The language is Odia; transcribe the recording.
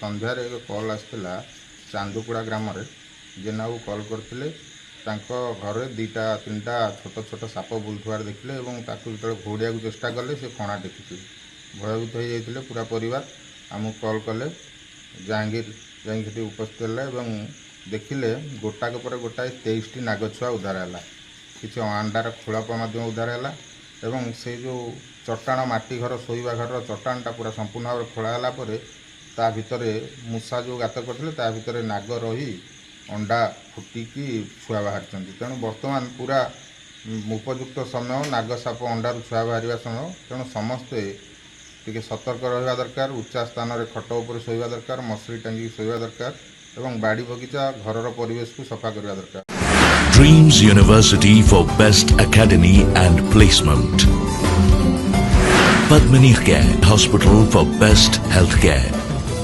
ସନ୍ଧ୍ୟାରେ ଏକ କଲ୍ ଆସିଥିଲା ଚାନ୍ଦୁକୁଡ଼ା ଗ୍ରାମରେ ଜେନାକୁ କଲ୍ କରିଥିଲେ। ତାଙ୍କ ଘରେ 2-3ଟା ଛୋଟ ଛୋଟ ସାପ ବୁଲୁଥିବାର ଦେଖିଲେ ଏବଂ ତାକୁ ଯେତେବେଳେ ଘଉଡ଼ିବାକୁ ଚେଷ୍ଟା କଲେ ସେ କଣା ଟେକିଥିଲେ। ଭୟଭୀତ ହୋଇଯାଇଥିଲେ ପୁରା ପରିବାର। ଆମକୁ କଲ୍ କଲେ, ଜାହାଙ୍ଗୀର ଯାଇକି ସେଠି ଉପସ୍ଥିତ ହେଲେ ଏବଂ ଦେଖିଲେ ଗୋଟାକ ପରେ ଗୋଟାଏ 23ଟି ନାଗଛୁଆ ଉଦ୍ଧାର ହେଲା। କିଛି ଅଣ୍ଡାର ଖୋଳପ ମଧ୍ୟ ଉଦ୍ଧାର ହେଲା ଏବଂ ସେ ଯେଉଁ ଚଟାଣ ମାଟି ଘର ଶୋଇବା ଘରର ଚଟାଣଟା ପୁରା ସମ୍ପୂର୍ଣ୍ଣ ଭାବରେ ଖୋଳା ହେଲା ପରେ ତା ଭିତରେ ମୂଷା ଯେଉଁ ଗାତ କରିଥିଲେ ତା ଭିତରେ ନାଗ ରହି ଅଣ୍ଡା ଫୁଟିକି ଛୁଆ ବାହାରିଛନ୍ତି। ତେଣୁ ବର୍ତ୍ତମାନ ପୁରା ଉପଯୁକ୍ତ ସମୟ, ନାଗ ସାପ ଅଣ୍ଡାରୁ ଛୁଆ ବାହାରିବା ସମୟ। ତେଣୁ ସମସ୍ତେ ଟିକେ ସତର୍କ ରହିବା ଦରକାର। ଉଚ୍ଚା ସ୍ଥାନରେ ଖଟ ଉପରେ ଶୋଇବା ଦରକାର, ମଶାରୀ ଟାଙ୍ଗିକି ଶୋଇବା ଦରକାର ଏବଂ ବାଡ଼ି ବଗିଚା ଘରର ପରିବେଶକୁ ସଫା କରିବା ଦରକାର। Dreams University for Best Academy and Placement. Padmini Care Hospital for Best Healthcare.